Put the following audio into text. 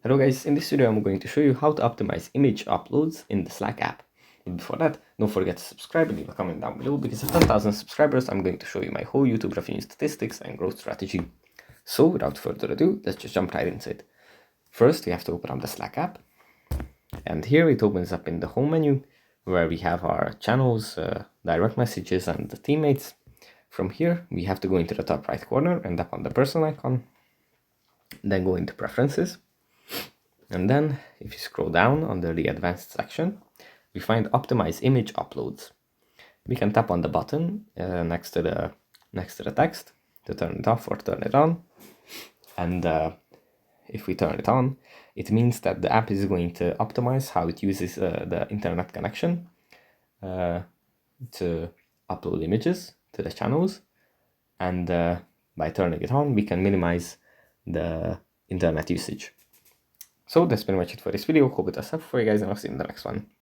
Hello guys, in this video I'm going to show you how to optimize image uploads in the Slack app. But before that, don't forget to subscribe and leave a comment down below, because at 10,000 subscribers I'm going to show you my whole YouTube revenue statistics and growth strategy. So without further ado, let's just jump right into it. First we have to open up the Slack app, and here it opens up in the home menu where we have our channels, direct messages and the teammates. From here we have to go into the top right corner and tap on the person icon, then go into preferences. And then if you scroll down under the advanced section, we find optimize image uploads. We can tap on the button next to the text to turn it off or turn it on. And if we turn it on, it means that the app is going to optimize how it uses the internet connection to upload images to the channels. And by turning it on, we can minimize the internet usage. So that's pretty much it for this video. Hope it was helpful for you guys, and I'll see you in the next one.